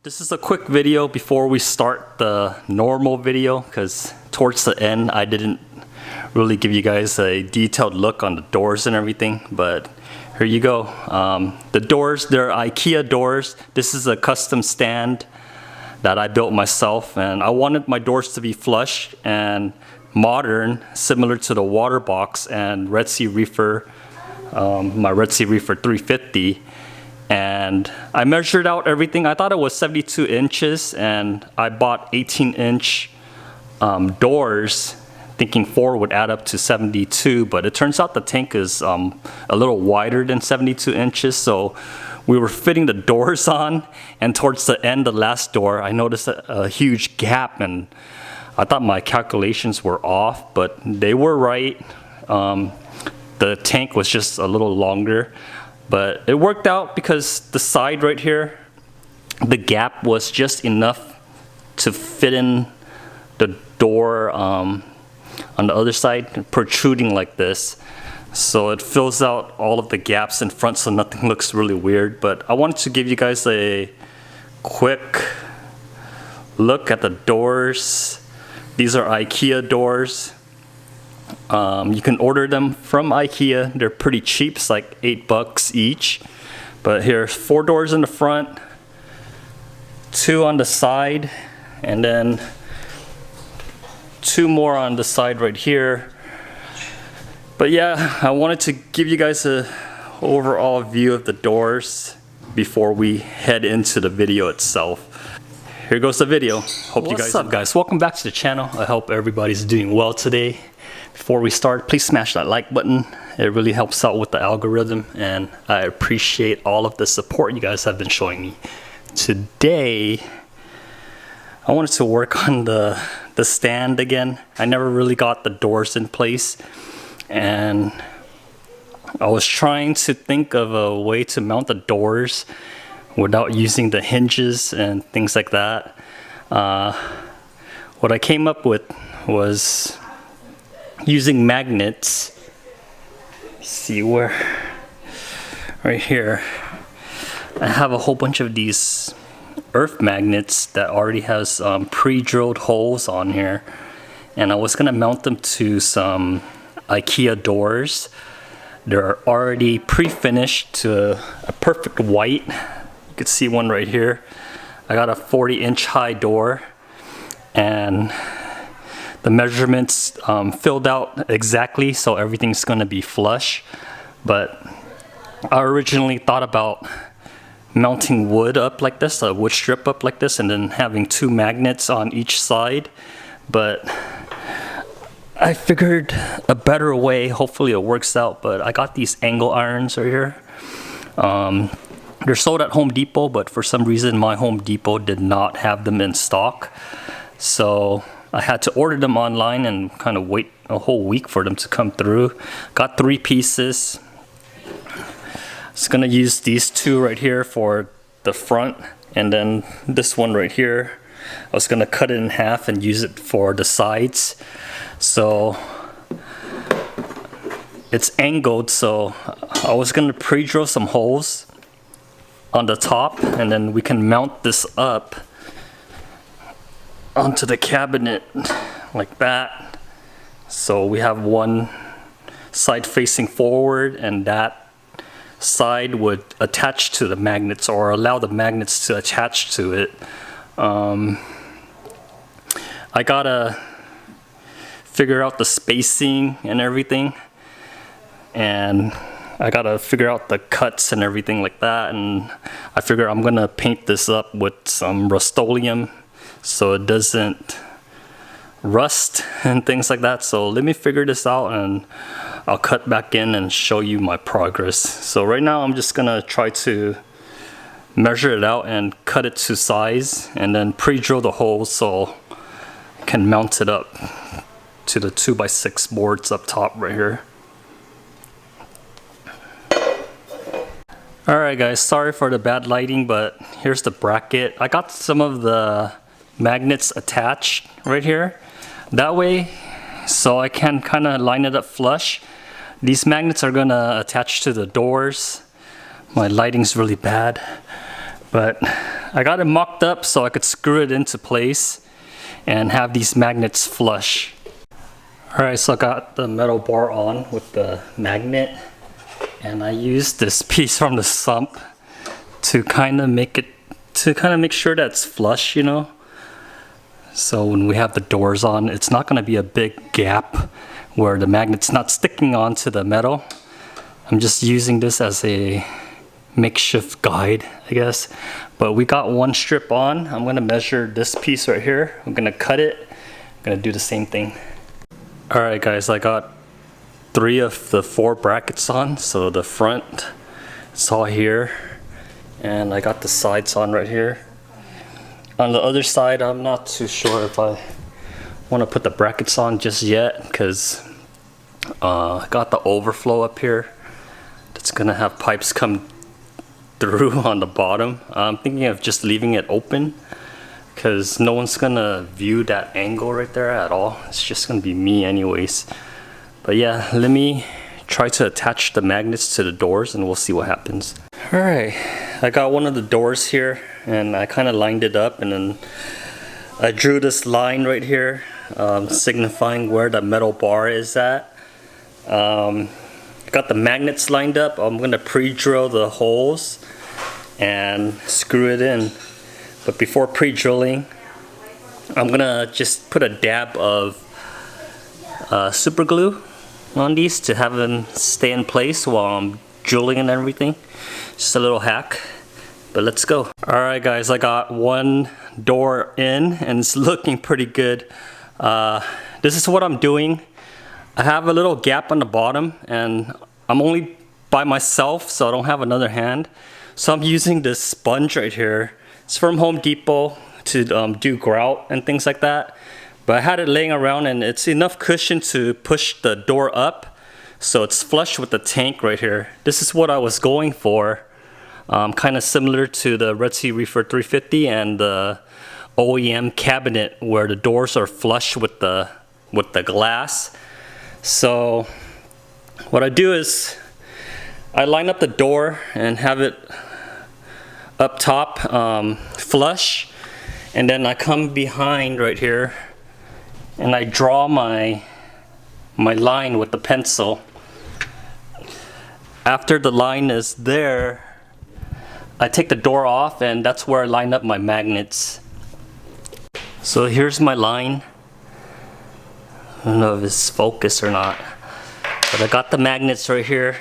This is a quick video before we start the normal video, because towards the end I didn't really give you guys a detailed look on the doors and everything, but here you go. The doors, they're Ikea doors. This is a custom stand that I built myself, and I wanted my doors to be flush and modern, similar to the WaterBox and Red Sea Reefer, my Red Sea Reefer 350. And I measured out everything. I thought it was 72 inches, and I bought 18-inch doors, thinking 4 would add up to 72, but it turns out the tank is a little wider than 72 inches, so we were fitting the doors on, and towards the end, the last door, I noticed a huge gap, and I thought my calculations were off, but they were right. The tank was just a little longer. But it worked out because the side right here, the gap was just enough to fit in the door on the other side, protruding like this. So it fills out all of the gaps in front so nothing looks really weird. But I wanted to give you guys a quick look at the doors. These are Ikea doors. You can order them from Ikea. They're pretty cheap. It's like $8 each. But here's 4 doors in the front, 2 on the side, and then 2 more on the side right here. But yeah, I wanted to give you guys an overall view of the doors before we head into the video itself. Here goes the video. Hope you guys. What's up, guys? Welcome back to the channel. I hope everybody's doing well today. Before we start, please smash that like button. It really helps out with the algorithm, and I appreciate all of the support you guys have been showing me. Today, I wanted to work on the stand again. I never really got the doors in place, and I was trying to think of a way to mount the doors without using the hinges and things like that. What I came up with was using magnets. See where, right here, I have a whole bunch of these earth magnets that already has pre-drilled holes on here, and I was gonna mount them to some Ikea doors. They're already pre-finished to a perfect white. You can see one right here. I got a 40-inch high door, and the measurements filled out exactly, so everything's gonna be flush. But I originally thought about mounting wood up like this, a wood strip up like this, and then having 2 magnets on each side. But I figured a better way, hopefully it works out, but I got these angle irons right here. They're sold at Home Depot, but for some reason my Home Depot did not have them in stock. So I had to order them online and kind of wait a whole week for them to come through. Got 3 pieces. I was gonna use these 2 right here for the front, and then this one right here, I was gonna cut it in half and use it for the sides. So it's angled, so I was gonna pre-drill some holes on the top, and then we can mount this up onto the cabinet like that. So we have one side facing forward, and that side would attach to the magnets, or allow the magnets to attach to it. I gotta figure out the spacing and everything, and I gotta figure out the cuts and everything like that, and I figure I'm gonna paint this up with some Rust-Oleum so it doesn't rust and things like that. So let me figure this out, and I'll cut back in and show you my progress. So right now I'm just gonna try to measure it out and cut it to size, and then pre-drill the holes so I can mount it up to the 2x6 boards up top right here. Alright guys, sorry for the bad lighting, but here's the bracket. I got some of the magnets attached right here. That way, so I can kind of line it up flush. These magnets are gonna attach to the doors. My lighting's really bad, but I got it mocked up so I could screw it into place and have these magnets flush. Alright, so I got the metal bar on with the magnet, and I used this piece from the sump to kind of make sure that it's flush, you know. So when we have the doors on, it's not going to be a big gap where the magnet's not sticking onto the metal. I'm just using this as a makeshift guide, I guess. But we got one strip on. I'm going to measure this piece right here. I'm going to cut it. I'm going to do the same thing. Alright guys, I got 3 of the 4 brackets on. So the front, it's all here. And I got the sides on right here. On the other side, I'm not too sure if I want to put the brackets on just yet, because I got the overflow up here. It's gonna have pipes come through on the bottom. I'm thinking of just leaving it open, because no one's gonna view that angle right there at all. It's just gonna be me anyways. But yeah, let me try to attach the magnets to the doors and we'll see what happens. Alright, I got one of the doors here and I kind of lined it up, and then I drew this line right here, signifying where the metal bar is at. I got the magnets lined up. I'm going to pre-drill the holes and screw it in. But before pre-drilling, I'm going to just put a dab of super glue on these to have them stay in place while I'm drilling and everything. Just a little hack, but let's go. Alright guys, I got one door in and it's looking pretty good. This is what I'm doing. I have a little gap on the bottom and I'm only by myself, so I don't have another hand. So I'm using this sponge right here. It's from Home Depot to do grout and things like that. But I had it laying around and it's enough cushion to push the door up, so it's flush with the tank right here. This is what I was going for. Kind of similar to the Red Sea Reefer 350 and the OEM cabinet where the doors are flush with the glass. So what I do is I line up the door and have it up top flush, and then I come behind right here and I draw my line with the pencil. After the line is there, I take the door off and that's where I line up my magnets. So here's my line. I don't know if it's focused or not, but I got the magnets right here.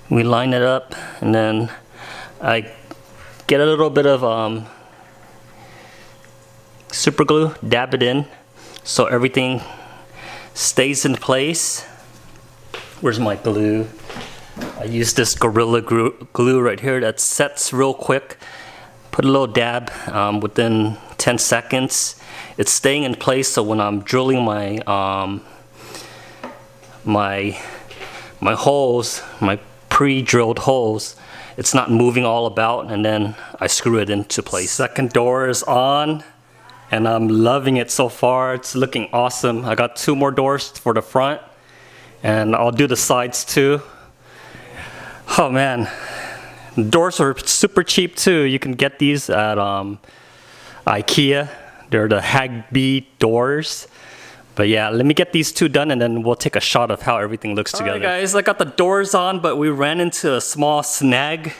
We line it up and then I get a little bit of super glue, dab it in so everything stays in place. Where's my glue? I use this Gorilla glue right here that sets real quick. Put a little dab within 10 seconds. It's staying in place, so when I'm drilling my my holes, my pre-drilled holes, it's not moving all about, and then I screw it into place. Second door is on and I'm loving it so far. It's looking awesome. I got 2 more doors for the front and I'll do the sides too. Oh man, doors are super cheap too. You can get these at Ikea. They're the Hag B doors. But yeah, let me get these 2 done and then we'll take a shot of how everything looks together. Alright guys, I got the doors on, but we ran into a small snag.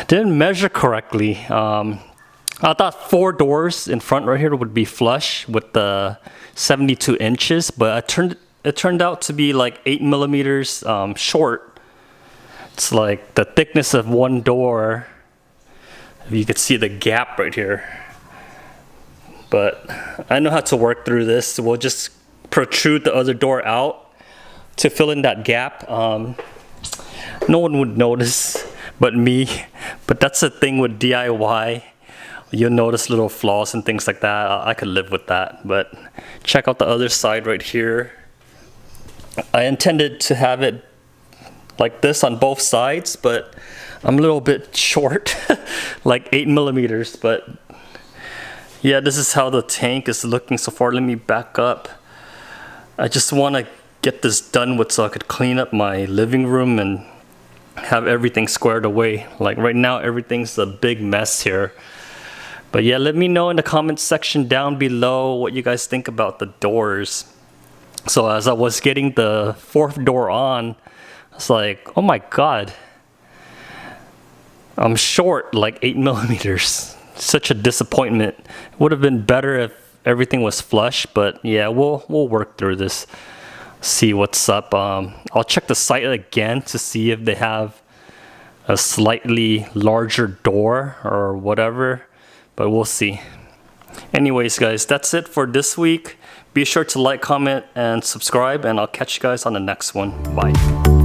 Didn't measure correctly. I thought 4 doors in front right here would be flush with the 72 inches, but it turned out to be like 8 millimeters short. It's like the thickness of one door. You can see the gap right here. But I know how to work through this. We'll just protrude the other door out to fill in that gap. No one would notice but me. But that's the thing with DIY. You'll notice little flaws and things like that. I could live with that. But check out the other side right here. I intended to have it like this on both sides, but I'm a little bit short, like 8 millimeters. But yeah, this is how the tank is looking so far. Let me back up. I just want to get this done with so I could clean up my living room and have everything squared away. Like right now everything's a big mess here. But yeah, let me know in the comments section down below what you guys think about the doors. So as I was getting the fourth door on, I was like, oh my god, I'm short like 8 millimeters. Such a disappointment. It would have been better if everything was flush, but yeah, we'll work through this. See what's up. I'll check the site again to see if they have a slightly larger door or whatever, but we'll see. Anyways guys, that's it for this week. Be sure to like, comment, and subscribe, and I'll catch you guys on the next one. Bye.